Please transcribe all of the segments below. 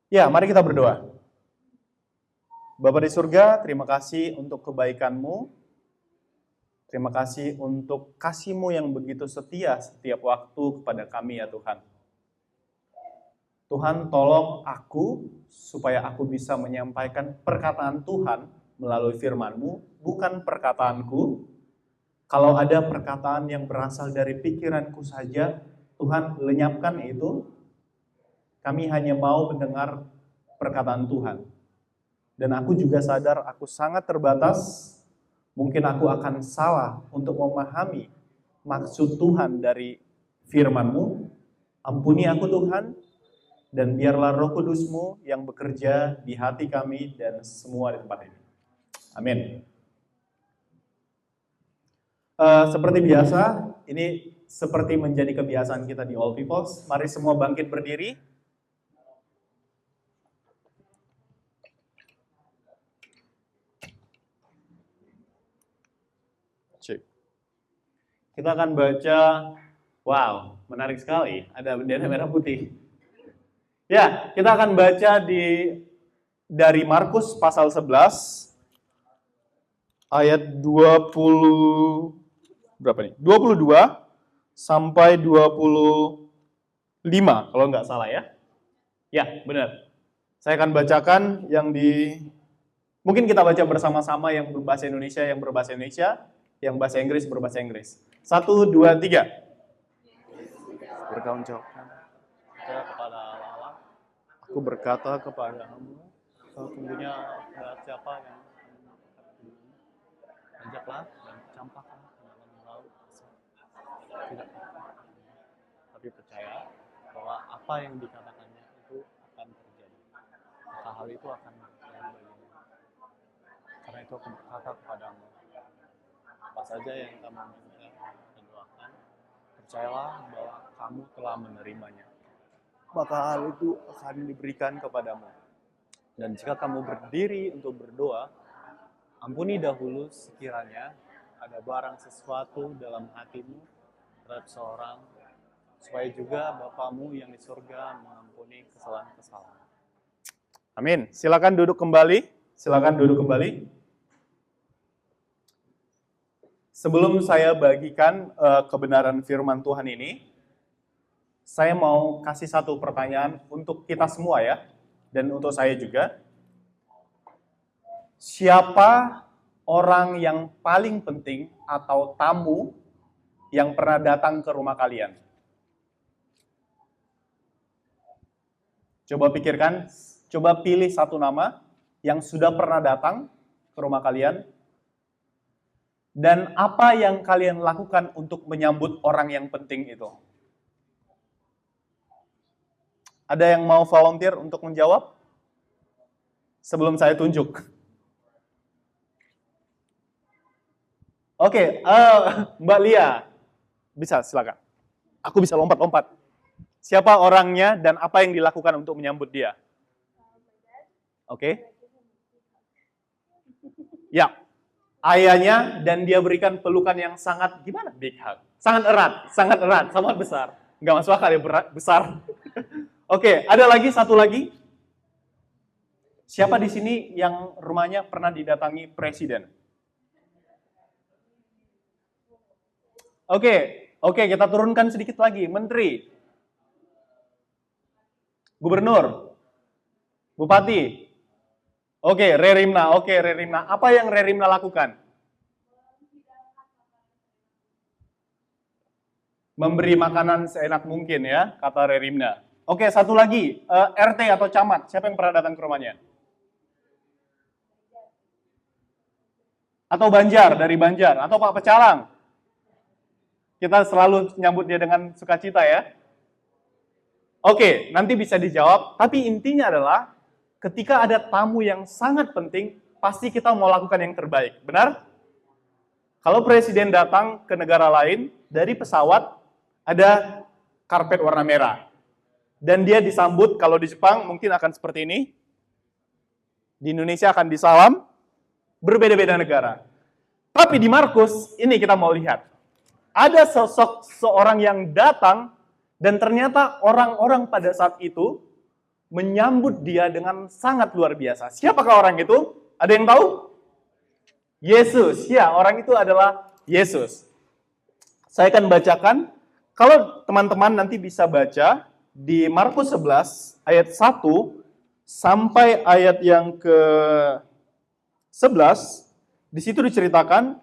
Ya, mari kita berdoa. Bapa di surga, terima kasih untuk kebaikan-Mu. Terima kasih untuk kasih-Mu yang begitu setia setiap waktu kepada kami ya Tuhan. Tuhan, tolong aku supaya aku bisa menyampaikan perkataan Tuhan melalui firman-Mu, bukan perkataanku. Kalau ada perkataan yang berasal dari pikiranku saja, Tuhan lenyapkan itu. Kami hanya mau mendengar perkataan Tuhan. Dan aku juga sadar aku sangat terbatas. Mungkin aku akan salah untuk memahami maksud Tuhan dari firman-Mu. Ampuni aku Tuhan, dan biarlah Roh Kudus-Mu yang bekerja di hati kami dan semua di tempat ini. Amin. Seperti biasa, ini seperti menjadi kebiasaan kita di All Peoples. Mari semua bangkit berdiri. Kita akan baca, wow, menarik sekali, ada bendera merah putih. Ya, kita akan baca dari Markus pasal 11, ayat 22 sampai 25, kalau nggak salah ya. Ya, benar. Saya akan bacakan mungkin kita baca bersama-sama yang berbahasa Indonesia, yang bahasa Inggris berbahasa Inggris. 1, 2, 3. Bertanggung jawab kepada Allah. Aku berkata kepadamu, kau sungguhnya siapa yang ajaklah dan campaklah ke dalam laut. Tidak, tapi percaya bahwa apa yang dikatakannya itu akan terjadi. Maka hal itu akan terjadi bagimu. Karena itu aku berkata kepadamu, apa saja yang kamu minta dan doakan, percayalah bahwa kamu telah menerimanya. Maka hal itu akan diberikan kepadamu. Dan jika kamu berdiri untuk berdoa, ampuni dahulu sekiranya ada barang sesuatu dalam hatimu terhadap seorang, supaya juga Bapamu yang di surga mengampuni kesalahan-kesalahan. Amin. Silakan duduk kembali. Sebelum saya bagikan kebenaran firman Tuhan ini, saya mau kasih satu pertanyaan untuk kita semua ya, dan untuk saya juga. Siapa orang yang paling penting atau tamu yang pernah datang ke rumah kalian? Coba pikirkan, coba pilih satu nama yang sudah pernah datang ke rumah kalian. Dan apa yang kalian lakukan untuk menyambut orang yang penting itu? Ada yang mau volunteer untuk menjawab? Sebelum saya tunjuk. Oke, Mbak Lia. Bisa, silakan. Aku bisa lompat-lompat. Siapa orangnya dan apa yang dilakukan untuk menyambut dia? Oke. Ya. Ayahnya, dan dia berikan pelukan yang sangat, gimana? Big hug. Sangat erat, sangat besar. Nggak masuk akal ya, besar. Oke, ada lagi, satu lagi. Siapa di sini yang rumahnya pernah didatangi presiden? Oke, kita turunkan sedikit lagi. Menteri, gubernur, bupati. Oke, Rerimna. Apa yang Rerimna lakukan? Memberi makanan seenak mungkin ya, kata Rerimna. Oke, satu lagi, RT atau camat. Siapa yang pernah datang ke rumahnya? Atau Banjar, dari Banjar. Atau Pak Pecalang. Kita selalu nyambut dia dengan sukacita ya. Oke, nanti bisa dijawab. Tapi intinya adalah, ketika ada tamu yang sangat penting, pasti kita mau lakukan yang terbaik. Benar? Kalau presiden datang ke negara lain, dari pesawat ada karpet warna merah. Dan dia disambut, kalau di Jepang mungkin akan seperti ini. Di Indonesia akan disalam, berbeda-beda negara. Tapi di Markus, ini kita mau lihat. Ada sosok seorang yang datang, dan ternyata orang-orang pada saat itu menyambut dia dengan sangat luar biasa. Siapakah orang itu? Ada yang tahu? Yesus. Ya, orang itu adalah Yesus. Saya akan bacakan. Kalau teman-teman nanti bisa baca di Markus 11 ayat 1 sampai ayat yang ke-11, di situ diceritakan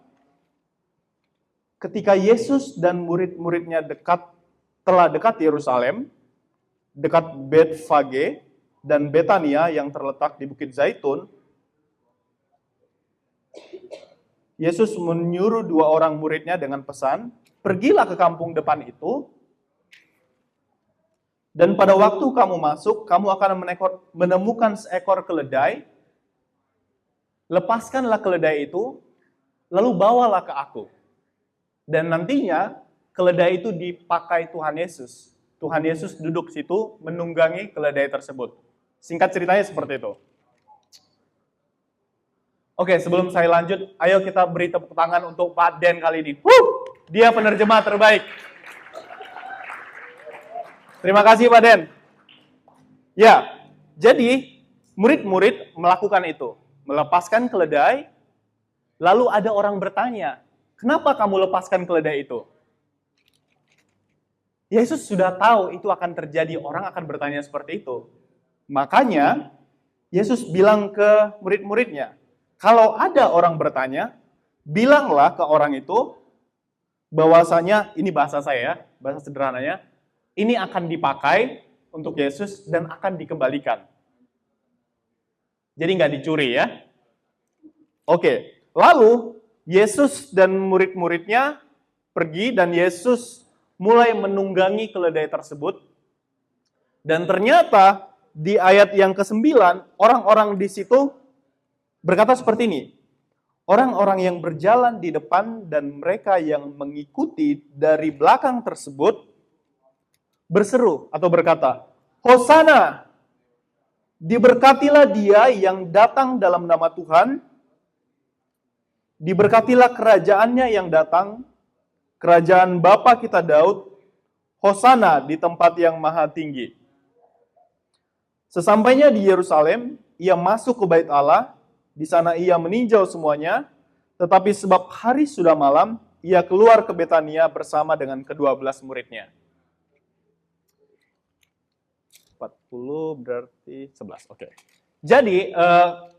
ketika Yesus dan murid-muridnya telah dekat Yerusalem, dekat Betfage dan Betania yang terletak di Bukit Zaitun, Yesus menyuruh 2 orang muridnya dengan pesan, "Pergilah ke kampung depan itu, dan pada waktu kamu masuk, kamu akan menemukan seekor keledai. Lepaskanlah keledai itu, lalu bawalah ke aku. Dan nantinya keledai itu dipakai Tuhan Yesus. Tuhan Yesus duduk situ menunggangi keledai tersebut." Singkat ceritanya seperti itu. Oke, sebelum saya lanjut, ayo kita beri tepuk tangan untuk Pak Den kali ini. Dia penerjemah terbaik. Terima kasih Pak Den. Ya, jadi murid-murid melakukan itu. Melepaskan keledai, lalu ada orang bertanya, "Kenapa kamu lepaskan keledai itu?" Yesus sudah tahu itu akan terjadi, orang akan bertanya seperti itu. Makanya, Yesus bilang ke murid-muridnya, kalau ada orang bertanya, bilanglah ke orang itu, bahwasanya, ini bahasa saya ya, bahasa sederhananya, ini akan dipakai untuk Yesus dan akan dikembalikan. Jadi nggak dicuri ya. Oke, lalu Yesus dan murid-muridnya pergi dan Yesus mulai menunggangi keledai tersebut. Dan ternyata di ayat yang ke-9, orang-orang di situ berkata seperti ini. Orang-orang yang berjalan di depan dan mereka yang mengikuti dari belakang tersebut berseru atau berkata, "Hosana! Diberkatilah dia yang datang dalam nama Tuhan. Diberkatilah kerajaannya yang datang, kerajaan Bapa kita Daud. Hosana di tempat yang maha tinggi." Sesampainya di Yerusalem, ia masuk ke Bait Allah. Di sana ia meninjau semuanya, tetapi sebab hari sudah malam, ia keluar ke Betania bersama dengan ke-12 muridnya. 40 berarti 11. Oke. Jadi,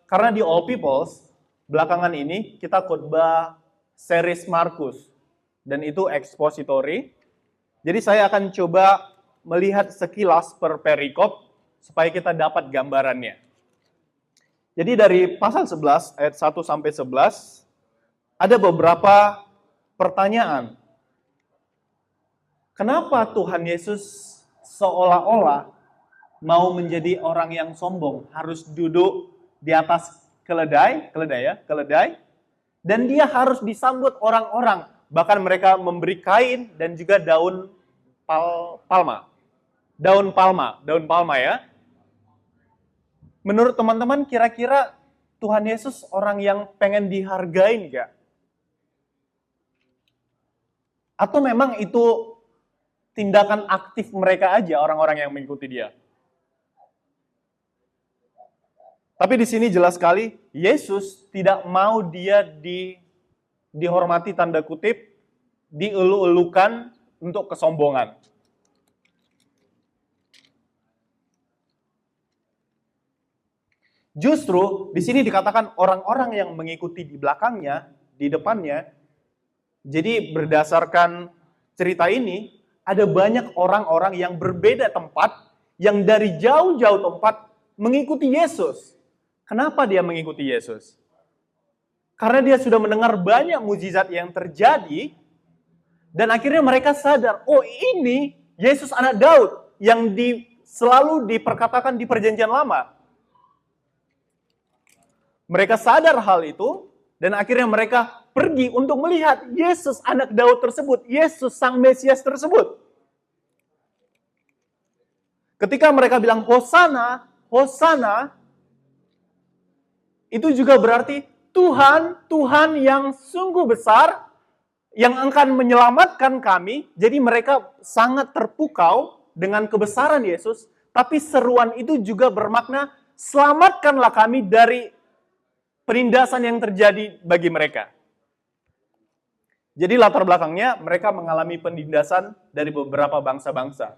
karena di All Peoples, belakangan ini kita khotbah series Markus. Dan itu expository. Jadi saya akan coba melihat sekilas per perikop, supaya kita dapat gambarannya. Jadi dari pasal 11 ayat 1 sampai 11 ada beberapa pertanyaan. Kenapa Tuhan Yesus seolah-olah mau menjadi orang yang sombong, harus duduk di atas keledai, dan dia harus disambut orang-orang, bahkan mereka memberi kain dan juga daun palma. Daun palma ya. Menurut teman-teman, kira-kira Tuhan Yesus orang yang pengen dihargain nggak? Atau memang itu tindakan aktif mereka aja, orang-orang yang mengikuti dia? Tapi di sini jelas sekali, Yesus tidak mau dia dihormati tanda kutip, dielu-elukan untuk kesombongan. Justru di sini dikatakan orang-orang yang mengikuti di belakangnya, di depannya. Jadi berdasarkan cerita ini, ada banyak orang-orang yang berbeda tempat, yang dari jauh-jauh tempat mengikuti Yesus. Kenapa dia mengikuti Yesus? Karena dia sudah mendengar banyak mukjizat yang terjadi, dan akhirnya mereka sadar, oh ini Yesus anak Daud, yang selalu diperkatakan di perjanjian lama. Mereka sadar hal itu, dan akhirnya mereka pergi untuk melihat Yesus anak Daud tersebut, Yesus sang Mesias tersebut. Ketika mereka bilang Hosana, Hosana, itu juga berarti Tuhan, Tuhan yang sungguh besar, yang akan menyelamatkan kami. Jadi mereka sangat terpukau dengan kebesaran Yesus, Tapi seruan itu juga bermakna, selamatkanlah kami dari penindasan yang terjadi bagi mereka. Jadi latar belakangnya mereka mengalami penindasan dari beberapa bangsa-bangsa.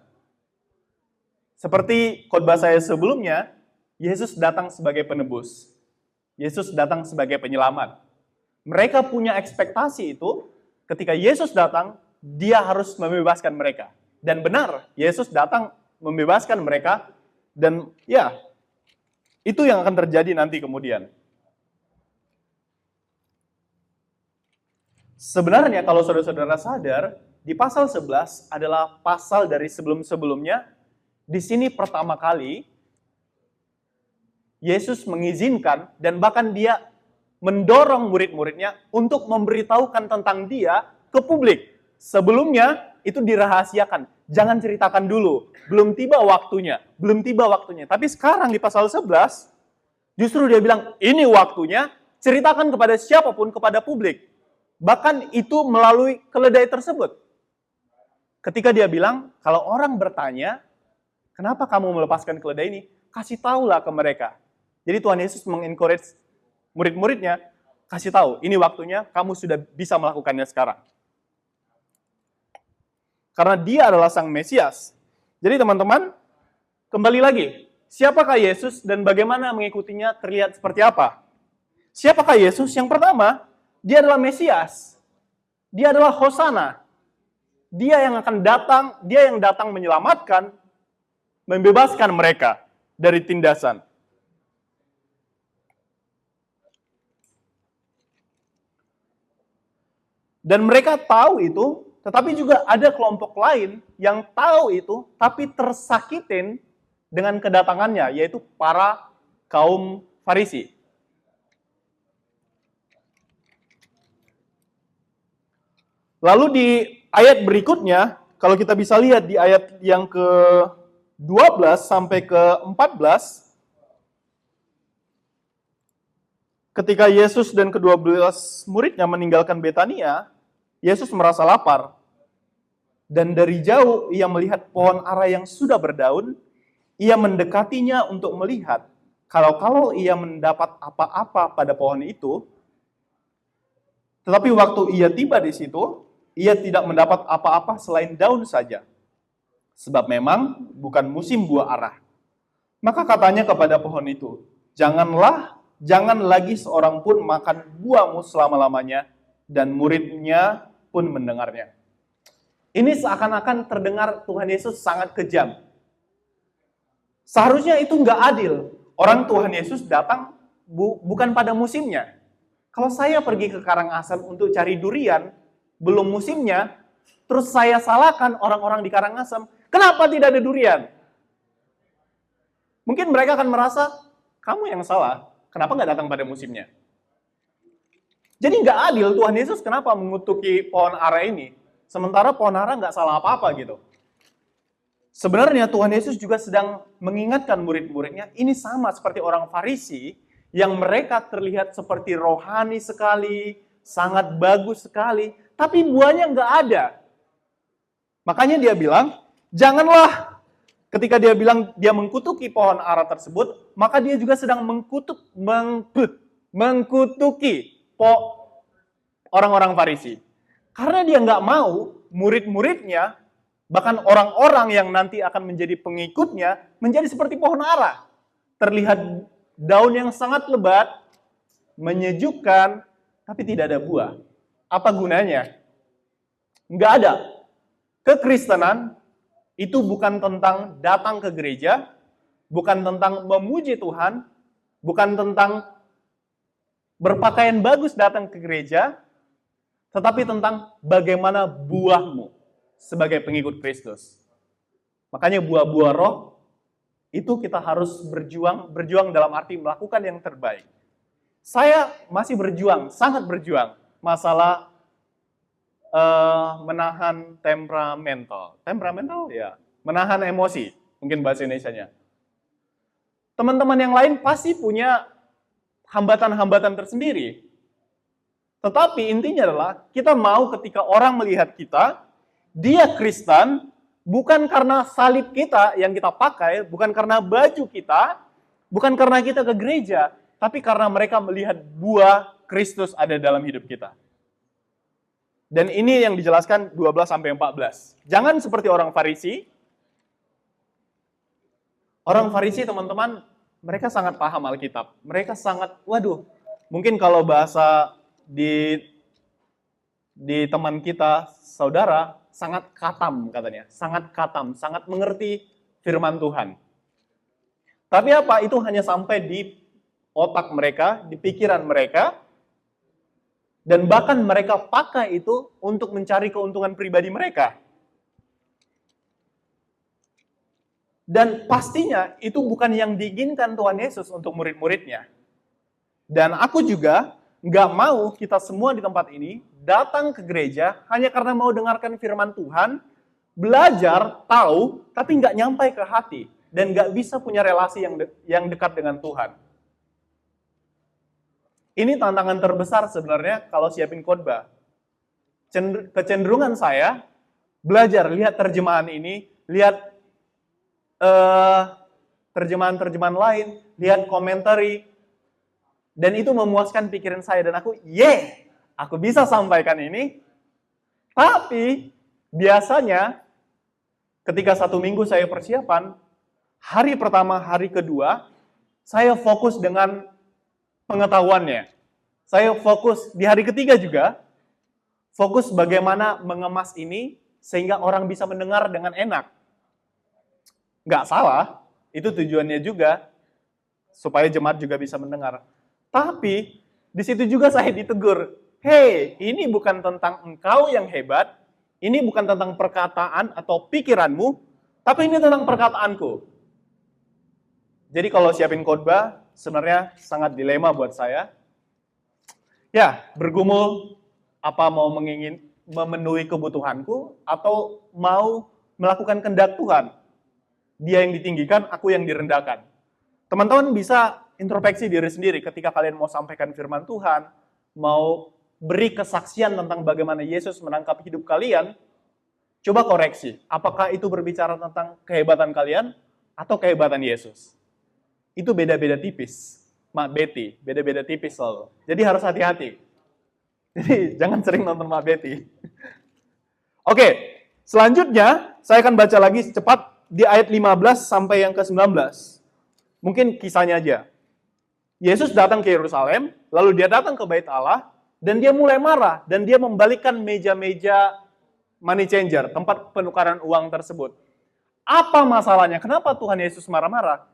Seperti khotbah saya sebelumnya, Yesus datang sebagai penebus. Yesus datang sebagai penyelamat. Mereka punya ekspektasi itu, ketika Yesus datang, dia harus membebaskan mereka. Dan benar, Yesus datang membebaskan mereka, dan ya, itu yang akan terjadi nanti kemudian. Sebenarnya kalau saudara-saudara sadar, di pasal 11 adalah pasal dari sebelum-sebelumnya. Di sini pertama kali Yesus mengizinkan dan bahkan dia mendorong murid-muridnya untuk memberitahukan tentang dia ke publik. Sebelumnya itu dirahasiakan. Jangan ceritakan dulu, belum tiba waktunya. Tapi sekarang di pasal 11 justru dia bilang, ini waktunya, ceritakan kepada siapapun, kepada publik. Bahkan itu melalui keledai tersebut. Ketika dia bilang, kalau orang bertanya, kenapa kamu melepaskan keledai ini? Kasih tahulah ke mereka. Jadi Tuhan Yesus mengencourage murid-muridnya, kasih tahu, ini waktunya, kamu sudah bisa melakukannya sekarang. Karena dia adalah Sang Mesias. Jadi teman-teman, kembali lagi, siapakah Yesus dan bagaimana mengikutinya terlihat seperti apa? Siapakah Yesus? Yang pertama, dia adalah Mesias. Dia adalah Hosana. Dia yang akan datang, dia yang datang menyelamatkan, membebaskan mereka dari tindasan. Dan mereka tahu itu, tetapi juga ada kelompok lain yang tahu itu, tapi tersakitin dengan kedatangannya, yaitu para kaum Farisi. Lalu di ayat berikutnya, kalau kita bisa lihat di ayat yang ke-12 sampai ke-14, ketika Yesus dan ke-12 muridnya meninggalkan Betania, Yesus merasa lapar. Dan dari jauh ia melihat pohon ara yang sudah berdaun, ia mendekatinya untuk melihat kalau ia mendapat apa-apa pada pohon itu. Tetapi waktu ia tiba di situ, ia tidak mendapat apa-apa selain daun saja. Sebab memang bukan musim buah ara. Maka katanya kepada pohon itu, jangan lagi seorang pun makan buahmu selama-lamanya. Dan muridnya pun mendengarnya. Ini seakan-akan terdengar Tuhan Yesus sangat kejam. Seharusnya itu nggak adil. Orang Tuhan Yesus datang bukan pada musimnya. Kalau saya pergi ke Karangasem untuk cari durian, belum musimnya, terus saya salahkan orang-orang di Karangasem, kenapa tidak ada durian? Mungkin mereka akan merasa, kamu yang salah, kenapa nggak datang pada musimnya? Jadi nggak adil, Tuhan Yesus kenapa mengutuki pohon ara ini, sementara pohon ara nggak salah apa-apa gitu. Sebenarnya Tuhan Yesus juga sedang mengingatkan murid-muridnya, ini sama seperti orang Farisi, yang mereka terlihat seperti rohani sekali, sangat bagus sekali, tapi buahnya nggak ada. Makanya dia bilang, janganlah. Ketika dia bilang dia mengkutuki pohon ara tersebut, maka dia juga sedang mengkutuki orang-orang Farisi. Karena dia nggak mau murid-muridnya, bahkan orang-orang yang nanti akan menjadi pengikutnya, menjadi seperti pohon ara. Terlihat daun yang sangat lebat, menyejukkan, tapi tidak ada buah. Apa gunanya? Nggak ada. Kekristenan itu bukan tentang datang ke gereja, bukan tentang memuji Tuhan, bukan tentang berpakaian bagus datang ke gereja, tetapi tentang bagaimana buahmu sebagai pengikut Kristus. Makanya buah-buah roh itu kita harus berjuang dalam arti melakukan yang terbaik. Saya masih berjuang, sangat berjuang masalah menahan temperamental ya, menahan emosi, mungkin bahasa Indonesianya. Teman-teman yang lain pasti punya hambatan-hambatan tersendiri. Tetapi intinya adalah kita mau ketika orang melihat kita, dia Kristen, bukan karena salib kita yang kita pakai, bukan karena baju kita, bukan karena kita ke gereja, tapi karena mereka melihat buah Kristus ada dalam hidup kita. Dan ini yang dijelaskan 12-14. Jangan seperti orang Farisi. Orang Farisi, teman-teman, mereka sangat paham Alkitab. Mereka sangat, mungkin kalau bahasa di teman kita, saudara, sangat katam katanya. Sangat katam, sangat mengerti firman Tuhan. Tapi apa? Itu hanya sampai di otak mereka, di pikiran mereka, dan bahkan mereka pakai itu untuk mencari keuntungan pribadi mereka. Dan pastinya itu bukan yang diinginkan Tuhan Yesus untuk murid-muridnya. Dan aku juga nggak mau kita semua di tempat ini datang ke gereja hanya karena mau dengarkan firman Tuhan, belajar, tahu, tapi nggak nyampai ke hati. Dan nggak bisa punya relasi yang dekat dengan Tuhan. Ini tantangan terbesar sebenarnya kalau siapin khotbah. Kecenderungan saya belajar, lihat terjemahan ini, lihat terjemahan-terjemahan lain, lihat komentari, dan itu memuaskan pikiran saya dan aku, aku bisa sampaikan ini. Tapi biasanya ketika 1 minggu saya persiapan, hari pertama, hari kedua, saya fokus dengan pengetahuannya. Saya fokus di hari ketiga juga, fokus bagaimana mengemas ini sehingga orang bisa mendengar dengan enak. Nggak salah, itu tujuannya juga, supaya jemaat juga bisa mendengar. Tapi, di situ juga saya ditegur, ini bukan tentang engkau yang hebat, ini bukan tentang perkataan atau pikiranmu, tapi ini tentang perkataanku. Jadi kalau siapin khotbah, sebenarnya sangat dilema buat saya. Ya, bergumul apa mau memenuhi kebutuhanku atau mau melakukan kehendak Tuhan. Dia yang ditinggikan, aku yang direndahkan. Teman-teman bisa introspeksi diri sendiri ketika kalian mau sampaikan firman Tuhan, mau beri kesaksian tentang bagaimana Yesus menangkap hidup kalian, coba koreksi. Apakah itu berbicara tentang kehebatan kalian atau kehebatan Yesus? Itu beda-beda tipis. Mak Betty, beda-beda tipis selalu. Jadi harus hati-hati. Jadi jangan sering nonton Mak Betty. Oke, selanjutnya saya akan baca lagi cepat di ayat 15 sampai yang ke-19. Mungkin kisahnya aja. Yesus datang ke Yerusalem, lalu dia datang ke Bait Allah, dan dia mulai marah, dan dia membalikkan meja-meja money changer, tempat penukaran uang tersebut. Apa masalahnya? Kenapa Tuhan Yesus marah-marah?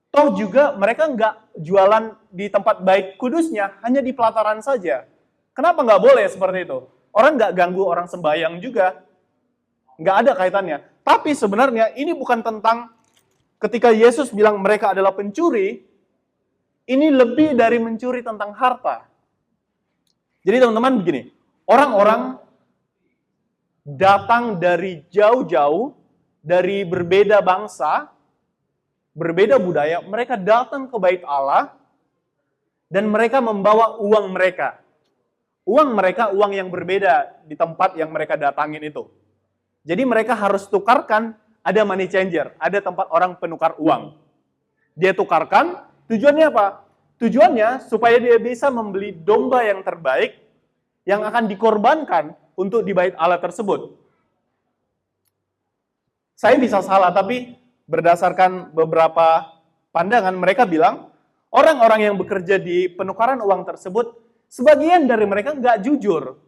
Toh juga mereka nggak jualan di tempat baik kudusnya, hanya di pelataran saja. Kenapa nggak boleh seperti itu? Orang nggak ganggu orang sembahyang juga. Nggak ada kaitannya. Tapi sebenarnya ini bukan tentang ketika Yesus bilang mereka adalah pencuri, ini lebih dari mencuri tentang harta. Jadi teman-teman begini, orang-orang datang dari jauh-jauh, dari berbeda bangsa, berbeda budaya, mereka datang ke Bait Allah, dan mereka membawa uang mereka. Uang mereka, uang yang berbeda di tempat yang mereka datangin itu. Jadi mereka harus tukarkan, ada money changer, ada tempat orang penukar uang. Dia tukarkan, tujuannya apa? Tujuannya supaya dia bisa membeli domba yang terbaik, yang akan dikorbankan untuk di Bait Allah tersebut. Saya bisa salah, tapi berdasarkan beberapa pandangan, mereka bilang, orang-orang yang bekerja di penukaran uang tersebut, sebagian dari mereka nggak jujur.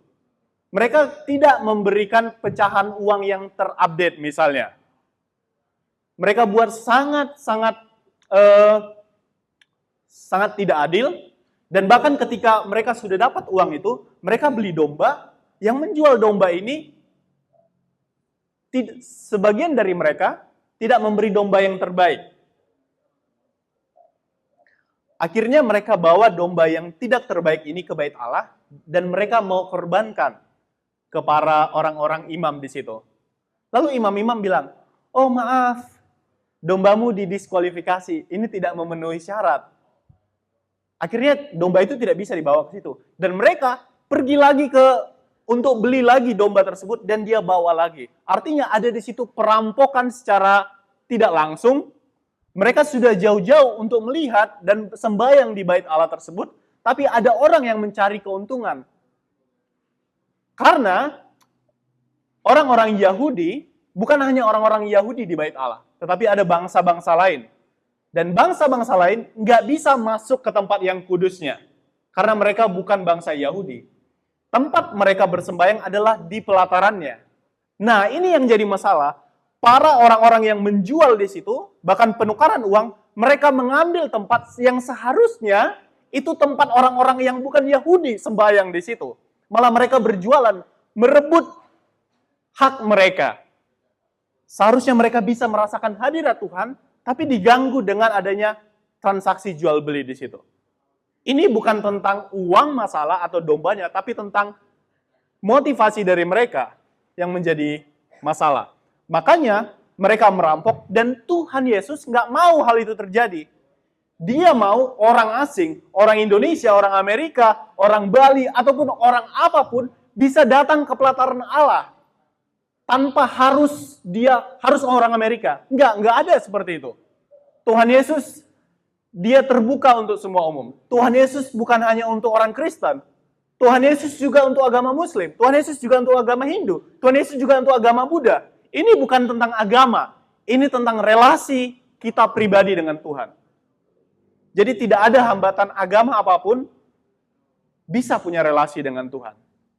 Mereka tidak memberikan pecahan uang yang terupdate misalnya. Mereka buat sangat tidak adil, dan bahkan ketika mereka sudah dapat uang itu, mereka beli domba, yang menjual domba ini, sebagian dari mereka tidak memberi domba yang terbaik. Akhirnya mereka bawa domba yang tidak terbaik ini ke Bait Allah, dan mereka mau korbankan ke para orang-orang imam di situ. Lalu imam-imam bilang, oh maaf, dombamu didiskualifikasi, ini tidak memenuhi syarat. Akhirnya domba itu tidak bisa dibawa ke situ. Dan mereka pergi lagi ke untuk beli lagi domba tersebut dan dia bawa lagi. Artinya ada di situ perampokan secara tidak langsung. Mereka sudah jauh-jauh untuk melihat dan sembahyang di bait Allah tersebut, tapi ada orang yang mencari keuntungan. Karena orang-orang Yahudi, bukan hanya orang-orang Yahudi di bait Allah, tetapi ada bangsa-bangsa lain. Dan bangsa-bangsa lain nggak bisa masuk ke tempat yang kudusnya. Karena mereka bukan bangsa Yahudi. Tempat mereka bersembahyang adalah di pelatarannya. Nah, ini yang jadi masalah. Para orang-orang yang menjual di situ, bahkan penukaran uang, mereka mengambil tempat yang seharusnya itu tempat orang-orang yang bukan Yahudi sembahyang di situ. Malah mereka berjualan, merebut hak mereka. Seharusnya mereka bisa merasakan hadirat Tuhan, tapi diganggu dengan adanya transaksi jual beli di situ. Ini bukan tentang uang masalah atau dombanya, tapi tentang motivasi dari mereka yang menjadi masalah. Makanya mereka merampok dan Tuhan Yesus nggak mau hal itu terjadi. Dia mau orang asing, orang Indonesia, orang Amerika, orang Bali, ataupun orang apapun bisa datang ke pelataran Allah. Tanpa harus orang Amerika. Nggak ada seperti itu. Tuhan Yesus, dia terbuka untuk semua umum. Tuhan Yesus bukan hanya untuk orang Kristen. Tuhan Yesus juga untuk agama Muslim. Tuhan Yesus juga untuk agama Hindu. Tuhan Yesus juga untuk agama Buddha. Ini bukan tentang agama. Ini tentang relasi kita pribadi dengan Tuhan. Jadi tidak ada hambatan agama apapun bisa punya relasi dengan Tuhan.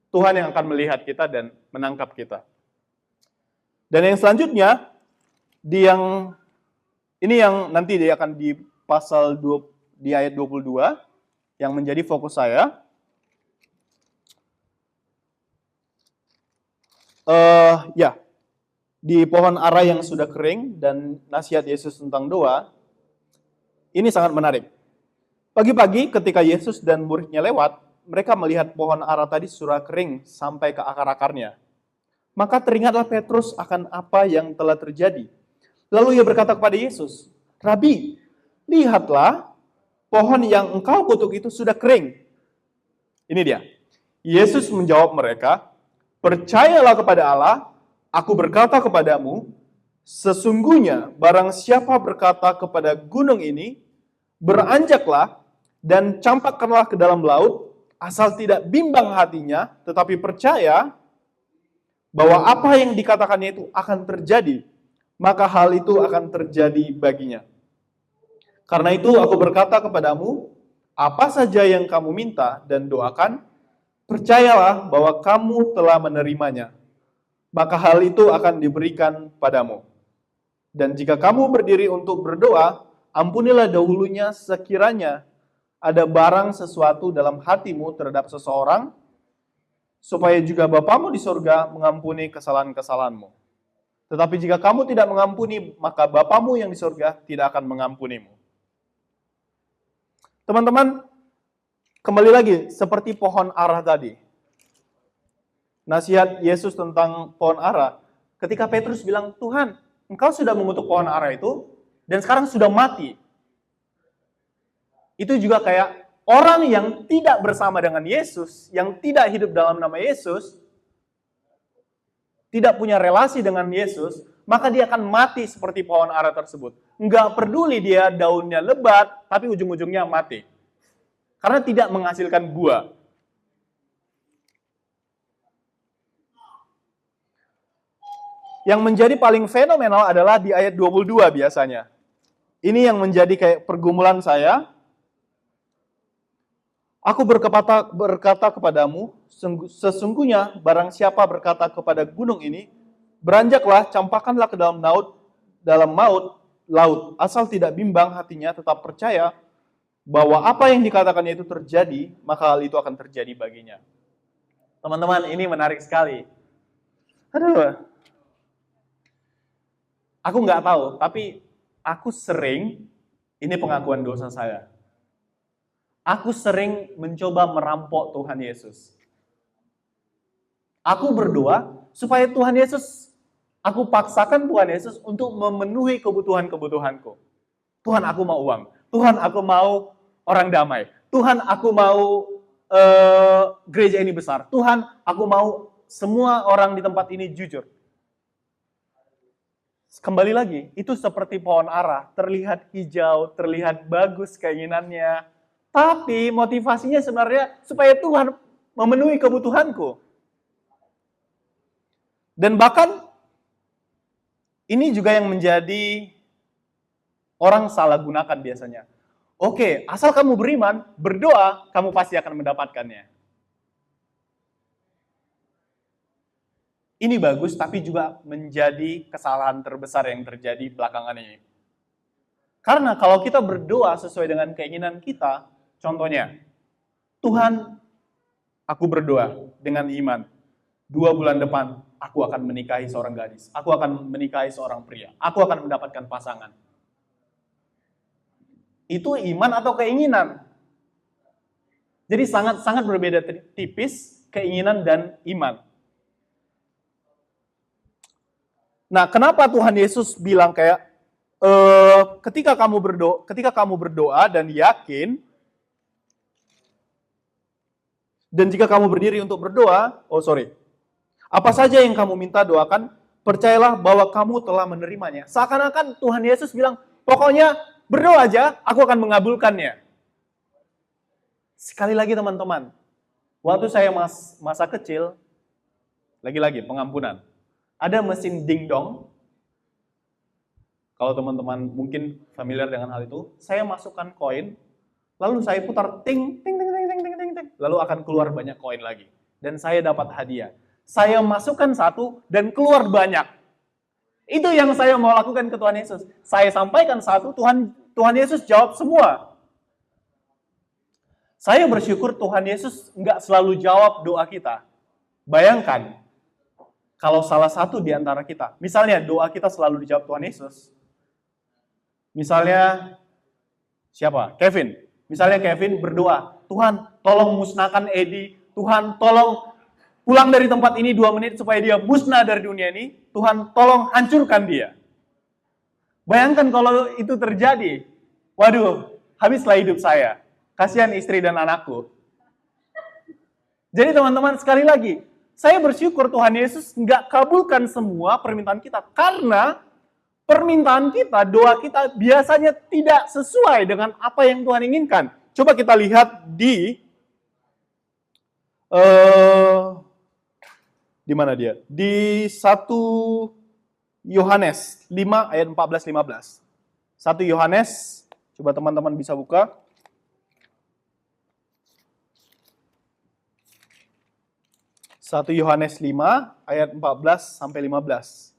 Tuhan yang akan melihat kita dan menangkap kita. Dan yang selanjutnya, ini yang nanti dia akan di pasal 2, di ayat 22, yang menjadi fokus saya. Di pohon ara yang sudah kering dan nasihat Yesus tentang doa, ini sangat menarik. Pagi-pagi ketika Yesus dan muridnya lewat, mereka melihat pohon ara tadi sudah kering sampai ke akar-akarnya. Maka teringatlah Petrus akan apa yang telah terjadi. Lalu ia berkata kepada Yesus, "Rabi, lihatlah, pohon yang engkau kutuk itu sudah kering." Ini dia. Yesus menjawab mereka, "Percayalah kepada Allah, aku berkata kepadamu, sesungguhnya barang siapa berkata kepada gunung ini, beranjaklah dan campakkanlah ke dalam laut, asal tidak bimbang hatinya, tetapi percaya bahwa apa yang dikatakannya itu akan terjadi, maka hal itu akan terjadi baginya. Karena itu aku berkata kepadamu, apa saja yang kamu minta dan doakan, percayalah bahwa kamu telah menerimanya, maka hal itu akan diberikan padamu. Dan jika kamu berdiri untuk berdoa, ampunilah dahulunya sekiranya ada barang sesuatu dalam hatimu terhadap seseorang, supaya juga Bapamu di surga mengampuni kesalahan-kesalahanmu. Tetapi jika kamu tidak mengampuni, maka Bapamu yang di surga tidak akan mengampunimu." Teman-teman, kembali lagi seperti pohon ara tadi. Nasihat Yesus tentang pohon ara, ketika Petrus bilang, "Tuhan, engkau sudah mengutuk pohon ara itu, dan sekarang sudah mati." Itu juga kayak orang yang tidak bersama dengan Yesus, yang tidak hidup dalam nama Yesus, tidak punya relasi dengan Yesus, maka dia akan mati seperti pohon ara tersebut. Enggak peduli dia daunnya lebat, tapi ujung-ujungnya mati. Karena tidak menghasilkan buah. Yang menjadi paling fenomenal adalah di ayat 22 biasanya. Ini yang menjadi kayak pergumulan saya. Aku berkata kepadamu, sesungguhnya barang siapa berkata kepada gunung ini, beranjaklah, campakkanlah ke dalam laut, asal tidak bimbang hatinya, tetap percaya bahwa apa yang dikatakannya itu terjadi, maka hal itu akan terjadi baginya. Teman-teman, ini menarik sekali. Aduh, aku nggak tahu, tapi aku sering, ini pengakuan dosa saya. Aku sering mencoba merampok Tuhan Yesus. Aku berdoa supaya Tuhan Yesus, aku paksakan Tuhan Yesus untuk memenuhi kebutuhan-kebutuhanku. Tuhan, aku mau uang. Tuhan, aku mau orang damai. Tuhan, aku mau gereja ini besar. Tuhan, aku mau semua orang di tempat ini jujur. Kembali lagi, itu seperti pohon ara, terlihat hijau, terlihat bagus keinginannya, tapi motivasinya sebenarnya supaya Tuhan memenuhi kebutuhanku. Dan bahkan ini juga yang menjadi orang salah gunakan biasanya. Oke, asal kamu beriman, berdoa, kamu pasti akan mendapatkannya. Ini bagus, tapi juga menjadi kesalahan terbesar yang terjadi belakangan ini. Karena kalau kita berdoa sesuai dengan keinginan kita, contohnya, Tuhan, aku berdoa dengan iman. 2 bulan depan, aku akan menikahi seorang gadis. Aku akan menikahi seorang pria. Aku akan mendapatkan pasangan. Itu iman atau keinginan? Jadi sangat berbeda tipis keinginan dan iman. Nah, kenapa Tuhan Yesus bilang kayak ketika kamu berdoa dan yakin, dan jika kamu berdiri untuk berdoa, apa saja yang kamu minta doakan, percayalah bahwa kamu telah menerimanya. Seakan-akan Tuhan Yesus bilang, pokoknya berdoa aja, aku akan mengabulkannya. Sekali lagi teman-teman, waktu saya masa kecil, lagi-lagi pengampunan, ada mesin dingdong. Kalau teman-teman mungkin familiar dengan hal itu, saya masukkan koin, lalu saya putar ting, ting, ting, ting, ting, ting, ting, ting, lalu akan keluar banyak koin lagi. Dan saya dapat hadiah. Saya masukkan satu dan keluar banyak. Itu yang saya mau lakukan ke Tuhan Yesus. Saya sampaikan satu, Tuhan Yesus jawab semua. Saya bersyukur Tuhan Yesus nggak selalu jawab doa kita. Bayangkan, kalau salah satu di antara kita, misalnya doa kita selalu dijawab Tuhan Yesus. Misalnya, siapa? Kevin. Misalnya Kevin berdoa, Tuhan tolong musnahkan Edi, Tuhan tolong pulang dari tempat ini 2 menit supaya dia musnah dari dunia ini, Tuhan tolong hancurkan dia. Bayangkan kalau itu terjadi, waduh, habislah hidup saya. Kasihan istri dan anakku. Jadi teman-teman, sekali lagi, saya bersyukur Tuhan Yesus nggak kabulkan semua permintaan kita. Karena permintaan kita, doa kita biasanya tidak sesuai dengan apa yang Tuhan inginkan. Coba kita lihat di mana dia? Di 1 Yohanes 5 ayat 14-15. 1 Yohanes, coba teman-teman bisa buka. 1 Yohanes 5 ayat 14 sampai 15.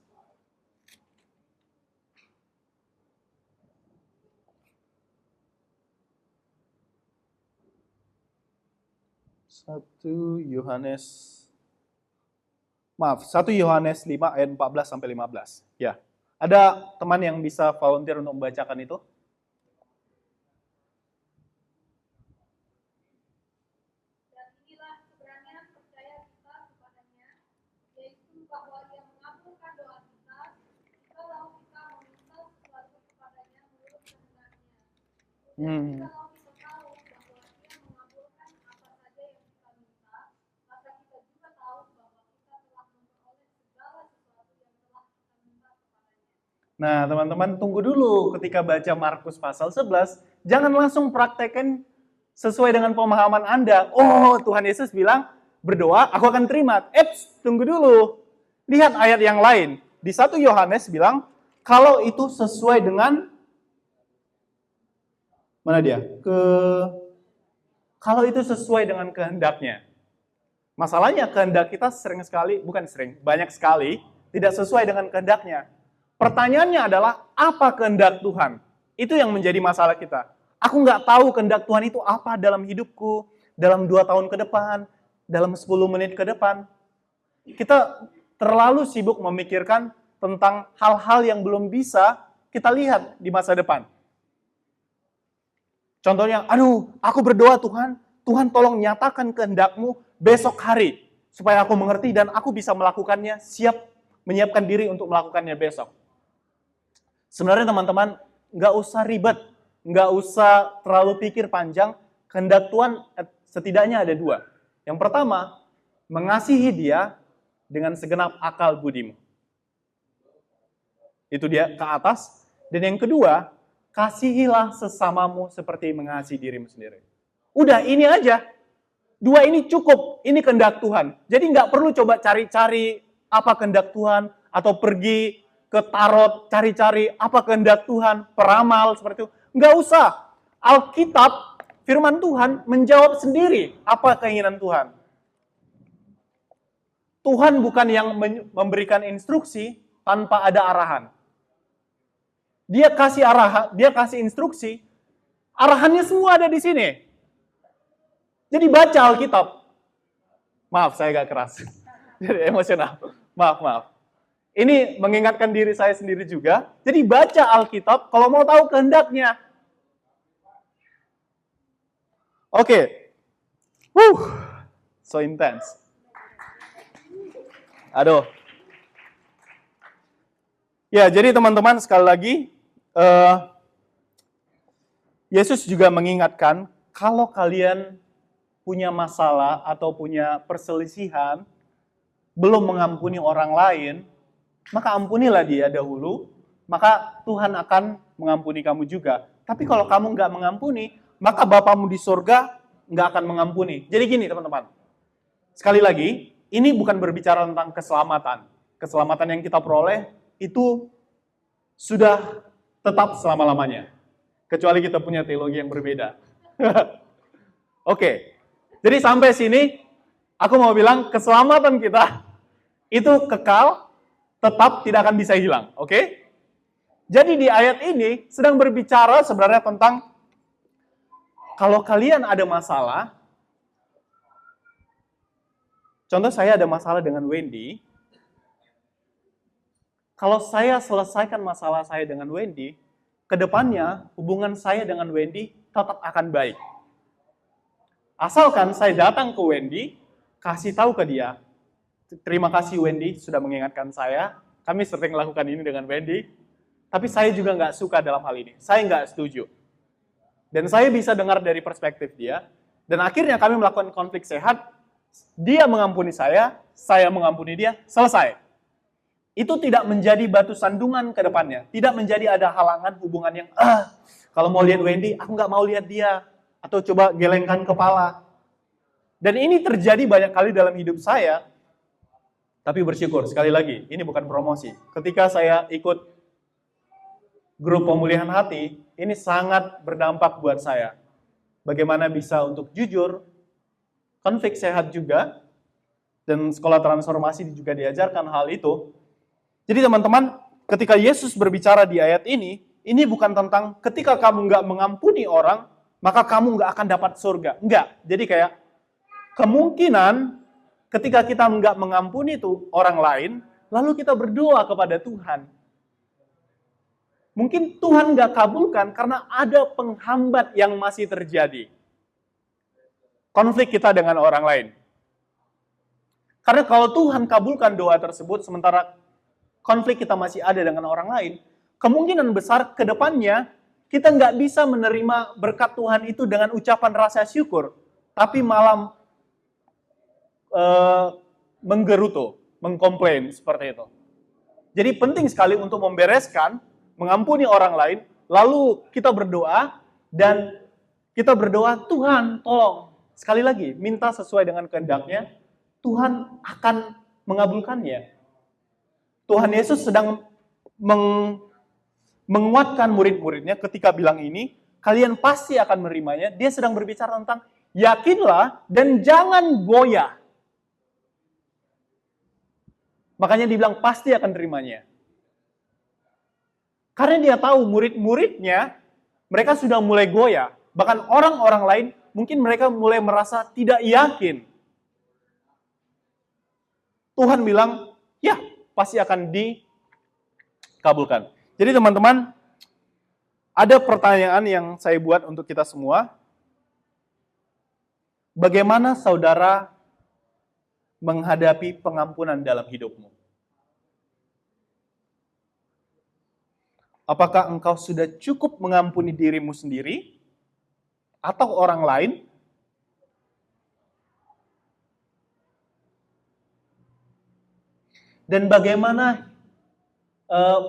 Satu Yohanes 5 ayat 14 sampai 15. Ya. Ada teman yang bisa volunteer untuk membacakan itu? Nah, teman-teman tunggu dulu ketika baca Markus pasal 11, jangan langsung praktekkan sesuai dengan pemahaman Anda. Oh, Tuhan Yesus bilang, berdoa, aku akan terima. Tunggu dulu. Lihat ayat yang lain. Di 1 Yohanes bilang, kalau itu sesuai dengan mana dia? Kalau itu sesuai dengan kehendaknya. Masalahnya kehendak kita banyak sekali tidak sesuai dengan kehendaknya. Pertanyaannya adalah, apa kehendak Tuhan? Itu yang menjadi masalah kita. Aku nggak tahu kehendak Tuhan itu apa dalam hidupku, dalam 2 tahun ke depan, dalam 10 menit ke depan. Kita terlalu sibuk memikirkan tentang hal-hal yang belum bisa kita lihat di masa depan. Contohnya, aku berdoa Tuhan tolong nyatakan kehendak-Mu besok hari, supaya aku mengerti dan aku bisa melakukannya, menyiapkan diri untuk melakukannya besok. Sebenarnya teman-teman, nggak usah ribet, nggak usah terlalu pikir panjang, kehendak Tuhan setidaknya ada dua. Yang pertama, mengasihi dia dengan segenap akal budimu. Itu dia ke atas. Dan yang kedua, kasihilah sesamamu seperti mengasihi dirimu sendiri. Udah, ini aja. Dua ini cukup. Ini kehendak Tuhan. Jadi nggak perlu coba cari-cari apa kehendak Tuhan, atau pergi ke tarot, cari-cari apa kehendak Tuhan, peramal, seperti itu. Nggak usah. Alkitab, firman Tuhan menjawab sendiri apa keinginan Tuhan. Tuhan bukan yang memberikan instruksi tanpa ada arahan. Dia kasih arahan, dia kasih instruksi, arahannya semua ada di sini. Jadi baca Alkitab. Maaf, saya agak keras. Jadi emosional. Maaf. Ini mengingatkan diri saya sendiri juga. Jadi baca Alkitab kalau mau tahu kehendaknya. Oke. So intense. Aduh. Ya, jadi teman-teman sekali lagi, Yesus juga mengingatkan, kalau kalian punya masalah atau punya perselisihan, belum mengampuni orang lain, maka ampunilah dia dahulu, maka Tuhan akan mengampuni kamu juga. Tapi kalau kamu nggak mengampuni, maka Bapamu di surga nggak akan mengampuni. Jadi gini teman-teman, sekali lagi, ini bukan berbicara tentang keselamatan. Keselamatan yang kita peroleh itu sudah tetap selama-lamanya. Kecuali kita punya teologi yang berbeda. Oke, jadi sampai sini, aku mau bilang keselamatan kita itu kekal, tetap tidak akan bisa hilang. Oke? Jadi di ayat ini sedang berbicara sebenarnya tentang kalau kalian ada masalah, contoh saya ada masalah dengan Wendy, kalau saya selesaikan masalah saya dengan Wendy, kedepannya hubungan saya dengan Wendy tetap akan baik. Asalkan saya datang ke Wendy, kasih tahu ke dia, terima kasih Wendy sudah mengingatkan saya, kami sering melakukan ini dengan Wendy, tapi saya juga nggak suka dalam hal ini, saya nggak setuju. Dan saya bisa dengar dari perspektif dia, dan akhirnya kami melakukan konflik sehat, dia mengampuni saya mengampuni dia, selesai. Itu tidak menjadi batu sandungan ke depannya. Tidak menjadi ada halangan hubungan yang, kalau mau lihat Wendy, aku nggak mau lihat dia. Atau coba gelengkan kepala. Dan ini terjadi banyak kali dalam hidup saya. Tapi bersyukur, sekali lagi, ini bukan promosi. Ketika saya ikut grup pemulihan hati, ini sangat berdampak buat saya. Bagaimana bisa untuk jujur, konflik sehat juga, dan sekolah transformasi juga diajarkan hal itu. Jadi teman-teman, ketika Yesus berbicara di ayat ini bukan tentang ketika kamu nggak mengampuni orang, maka kamu nggak akan dapat surga. Enggak. Jadi kayak kemungkinan ketika kita nggak mengampuni itu orang lain, lalu kita berdoa kepada Tuhan. Mungkin Tuhan nggak kabulkan karena ada penghambat yang masih terjadi. Konflik kita dengan orang lain. Karena kalau Tuhan kabulkan doa tersebut, sementara konflik kita masih ada dengan orang lain, kemungkinan besar ke depannya kita nggak bisa menerima berkat Tuhan itu dengan ucapan rasa syukur, tapi malah menggerutu, mengkomplain seperti itu. Jadi penting sekali untuk membereskan, mengampuni orang lain, lalu kita berdoa, dan kita berdoa, Tuhan tolong, sekali lagi, minta sesuai dengan kehendaknya, Tuhan akan mengabulkannya. Tuhan Yesus sedang menguatkan murid-muridnya ketika bilang ini, kalian pasti akan menerimanya. Dia sedang berbicara tentang yakinlah dan jangan goyah. Makanya dibilang pasti akan terimanya. Karena dia tahu murid-muridnya, mereka sudah mulai goyah. Bahkan orang-orang lain, mungkin mereka mulai merasa tidak yakin. Tuhan bilang, ya, pasti akan dikabulkan. Jadi teman-teman, ada pertanyaan yang saya buat untuk kita semua. Bagaimana saudara menghadapi pengampunan dalam hidupmu? Apakah engkau sudah cukup mengampuni dirimu sendiri atau orang lain? Dan bagaimana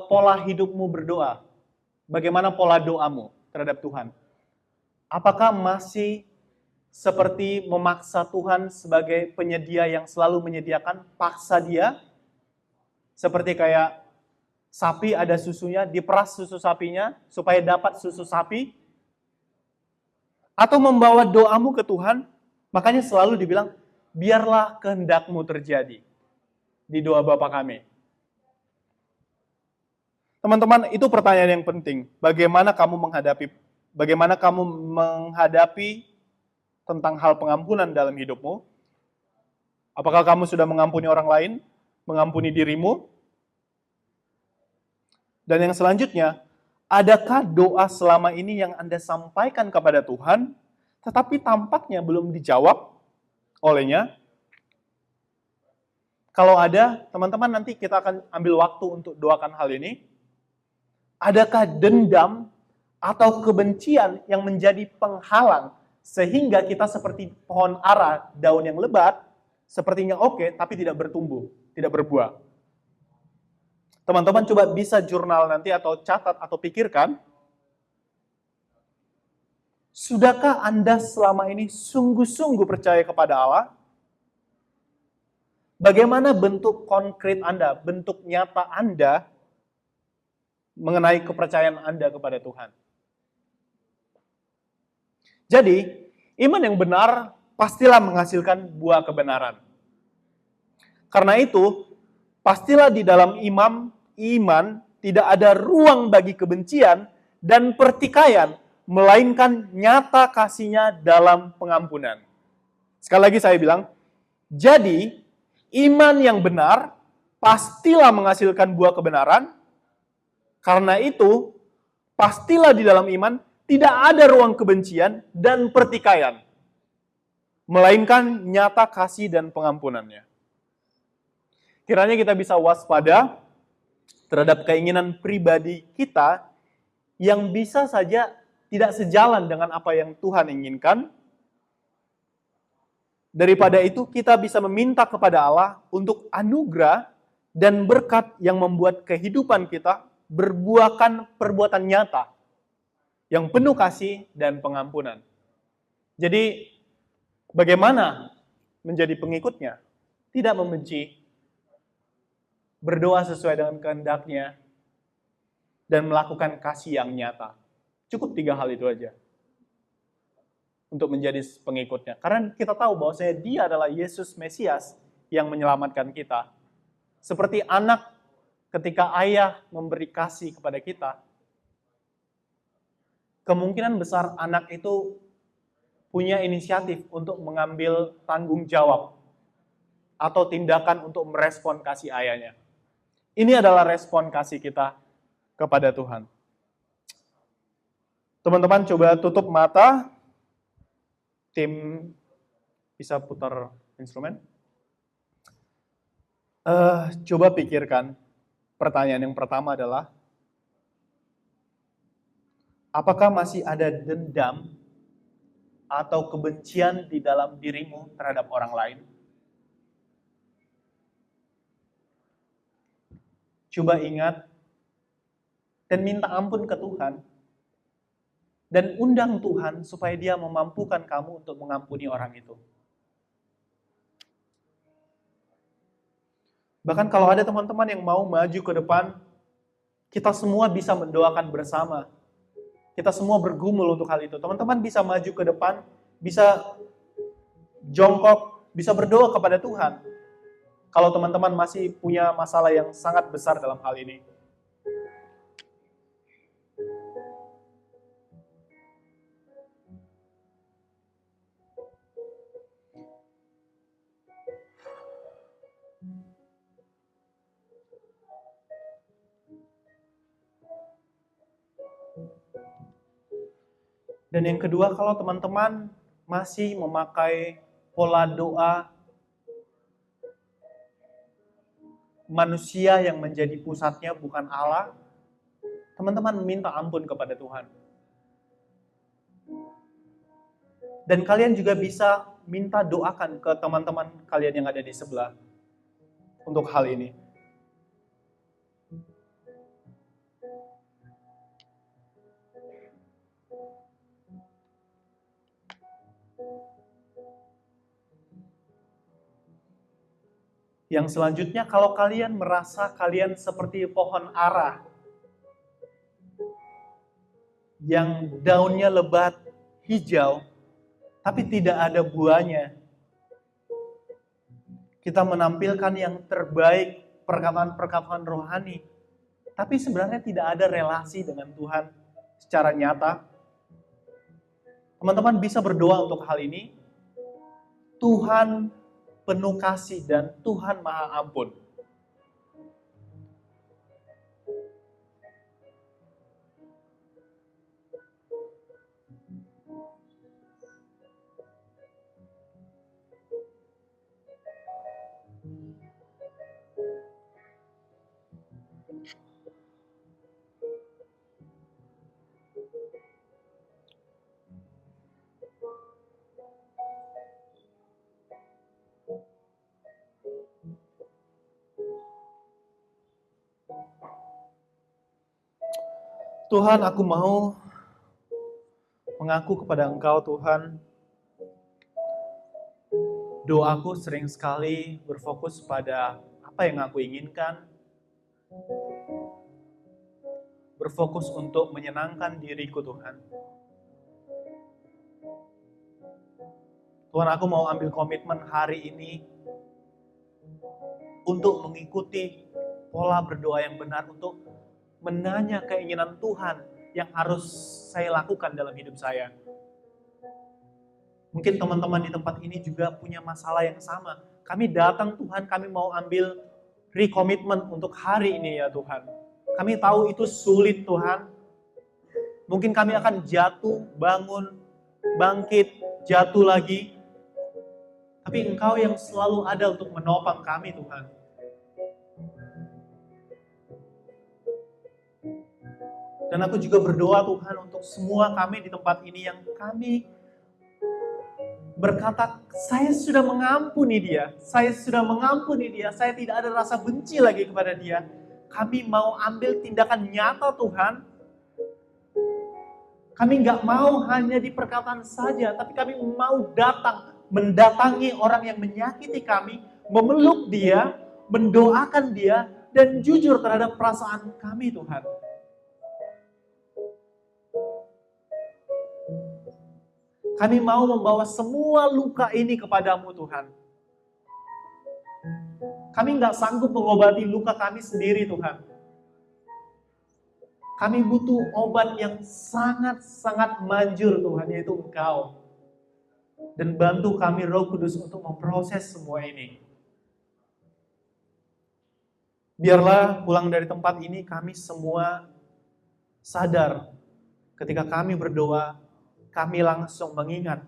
pola hidupmu berdoa? Bagaimana pola doamu terhadap Tuhan? Apakah masih seperti memaksa Tuhan sebagai penyedia yang selalu menyediakan, paksa Dia? Seperti kayak sapi ada susunya, diperas susu sapinya supaya dapat susu sapi? Atau membawa doamu ke Tuhan, makanya selalu dibilang, biarlah kehendakmu terjadi di doa Bapa kami. Teman-teman, itu pertanyaan yang penting. Bagaimana kamu menghadapi tentang hal pengampunan dalam hidupmu? Apakah kamu sudah mengampuni orang lain? Mengampuni dirimu? Dan yang selanjutnya, adakah doa selama ini yang Anda sampaikan kepada Tuhan, tetapi tampaknya belum dijawab olehnya? Kalau ada, teman-teman, nanti kita akan ambil waktu untuk doakan hal ini. Adakah dendam atau kebencian yang menjadi penghalang sehingga kita seperti pohon ara, daun yang lebat, sepertinya oke, tapi tidak bertumbuh, tidak berbuah. Teman-teman coba bisa jurnal nanti atau catat atau pikirkan, sudahkah Anda selama ini sungguh-sungguh percaya kepada Allah? Bagaimana bentuk konkret Anda, bentuk nyata Anda mengenai kepercayaan Anda kepada Tuhan? Jadi, iman yang benar pastilah menghasilkan buah kebenaran. Karena itu, pastilah di dalam iman tidak ada ruang bagi kebencian dan pertikaian, melainkan nyata kasih-Nya dalam pengampunan. Sekali lagi saya bilang, jadi iman yang benar pastilah menghasilkan buah kebenaran. Karena itu, pastilah di dalam iman tidak ada ruang kebencian dan pertikaian, melainkan nyata kasih dan pengampunannya. Kiranya kita bisa waspada terhadap keinginan pribadi kita yang bisa saja tidak sejalan dengan apa yang Tuhan inginkan. Daripada itu, kita bisa meminta kepada Allah untuk anugerah dan berkat yang membuat kehidupan kita berbuahkan perbuatan nyata yang penuh kasih dan pengampunan. Jadi, bagaimana menjadi pengikutnya? Tidak membenci, berdoa sesuai dengan kehendak-Nya, dan melakukan kasih yang nyata. Cukup 3 hal itu aja untuk menjadi pengikutnya. Karena kita tahu bahwa Dia adalah Yesus Mesias yang menyelamatkan kita. Seperti anak ketika ayah memberi kasih kepada kita, kemungkinan besar anak itu punya inisiatif untuk mengambil tanggung jawab atau tindakan untuk merespon kasih ayahnya. Ini adalah respon kasih kita kepada Tuhan. Teman-teman coba tutup mata. Tim bisa putar instrumen. Coba pikirkan. Pertanyaan yang pertama adalah, apakah masih ada dendam atau kebencian di dalam dirimu terhadap orang lain? Coba ingat dan minta ampun ke Tuhan. Dan undang Tuhan supaya Dia memampukan kamu untuk mengampuni orang itu. Bahkan kalau ada teman-teman yang mau maju ke depan, kita semua bisa mendoakan bersama. Kita semua bergumul untuk hal itu. Teman-teman bisa maju ke depan, bisa jongkok, bisa berdoa kepada Tuhan. Kalau teman-teman masih punya masalah yang sangat besar dalam hal ini. Dan yang kedua, kalau teman-teman masih memakai pola doa manusia yang menjadi pusatnya bukan Allah, teman-teman minta ampun kepada Tuhan. Dan kalian juga bisa minta doakan ke teman-teman kalian yang ada di sebelah untuk hal ini. Yang selanjutnya, kalau kalian merasa kalian seperti pohon ara yang daunnya lebat, hijau, tapi tidak ada buahnya. Kita menampilkan yang terbaik, perkataan-perkataan rohani, tapi sebenarnya tidak ada relasi dengan Tuhan secara nyata. Teman-teman bisa berdoa untuk hal ini. Tuhan penuh kasih dan Tuhan maha ampun. Tuhan, aku mau mengaku kepada Engkau, Tuhan. Doaku sering sekali berfokus pada apa yang aku inginkan. Berfokus untuk menyenangkan diriku, Tuhan. Tuhan, aku mau ambil komitmen hari ini untuk mengikuti pola berdoa yang benar, untuk menanya keinginan Tuhan yang harus saya lakukan dalam hidup saya. Mungkin teman-teman di tempat ini juga punya masalah yang sama. Kami datang Tuhan, kami mau ambil recommitment untuk hari ini ya Tuhan. Kami tahu itu sulit Tuhan. Mungkin kami akan jatuh, bangun, bangkit, jatuh lagi. Tapi Engkau yang selalu ada untuk menopang kami Tuhan. Dan aku juga berdoa Tuhan untuk semua kami di tempat ini yang kami berkata, saya sudah mengampuni dia, saya sudah mengampuni dia, saya tidak ada rasa benci lagi kepada dia. Kami mau ambil tindakan nyata Tuhan. Kami nggak mau hanya di perkataan saja, tapi kami mau datang, mendatangi orang yang menyakiti kami, memeluk dia, mendoakan dia, dan jujur terhadap perasaan kami Tuhan. Kami mau membawa semua luka ini kepadamu Tuhan. Kami nggak sanggup mengobati luka kami sendiri Tuhan. Kami butuh obat yang sangat-sangat manjur Tuhan, yaitu Engkau. Dan bantu kami Roh Kudus untuk memproses semua ini. Biarlah pulang dari tempat ini kami semua sadar ketika kami berdoa, kami langsung mengingat,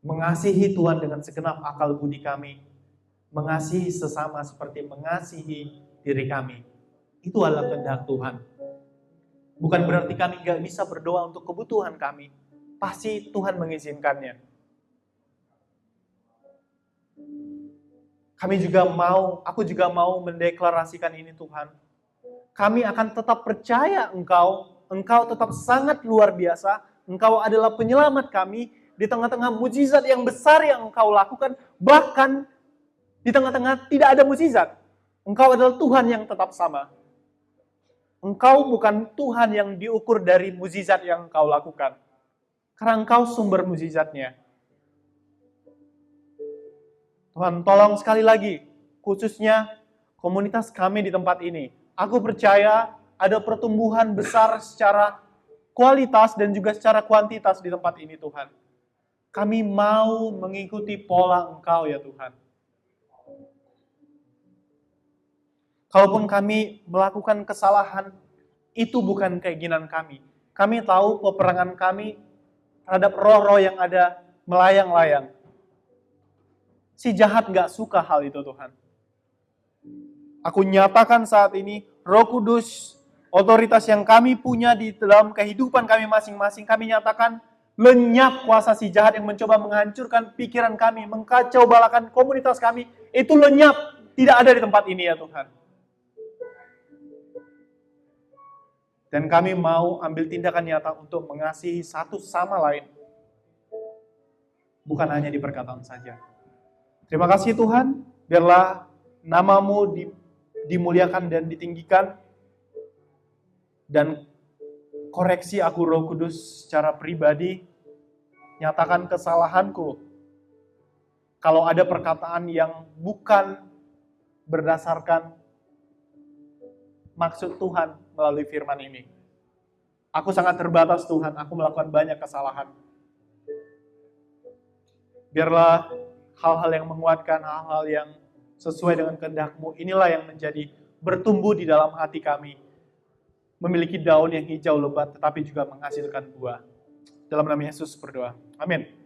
mengasihi Tuhan dengan segenap akal budi kami, mengasihi sesama seperti mengasihi diri kami. Itu adalah kehendak Tuhan. Bukan berarti kami gak bisa berdoa untuk kebutuhan kami. Pasti Tuhan mengizinkannya. Aku juga mau mendeklarasikan ini Tuhan. Kami akan tetap percaya Engkau tetap sangat luar biasa. Engkau adalah penyelamat kami di tengah-tengah mujizat yang besar yang Engkau lakukan. Bahkan di tengah-tengah tidak ada mujizat. Engkau adalah Tuhan yang tetap sama. Engkau bukan Tuhan yang diukur dari mujizat yang Engkau lakukan. Karena Engkau sumber mujizatnya. Tuhan, tolong sekali lagi, khususnya komunitas kami di tempat ini. Aku percaya ada pertumbuhan besar secara kualitas dan juga secara kuantitas di tempat ini Tuhan. Kami mau mengikuti pola Engkau ya Tuhan. Kalaupun kami melakukan kesalahan, itu bukan keinginan kami. Kami tahu peperangan kami terhadap roh-roh yang ada melayang-layang. Si jahat gak suka hal itu Tuhan. Aku nyatakan saat ini, Roh Kudus, otoritas yang kami punya di dalam kehidupan kami masing-masing, kami nyatakan lenyap kuasa si jahat yang mencoba menghancurkan pikiran kami, mengkacau balakan komunitas kami, itu lenyap, tidak ada di tempat ini ya Tuhan. Dan kami mau ambil tindakan nyata untuk mengasihi satu sama lain. bukan hanya di perkataan saja. Terima kasih Tuhan, biarlah nama-Mu dimuliakan dan ditinggikan, dan koreksi aku Roh Kudus secara pribadi, nyatakan kesalahanku. Kalau ada perkataan yang bukan berdasarkan maksud Tuhan melalui firman ini. Aku sangat terbatas Tuhan, aku melakukan banyak kesalahan. Biarlah hal-hal yang menguatkan, hal-hal yang sesuai dengan kehendak-Mu, inilah yang menjadi bertumbuh di dalam hati kami. Memiliki daun yang hijau lebat, tetapi juga menghasilkan buah. Dalam nama Yesus berdoa. Amin.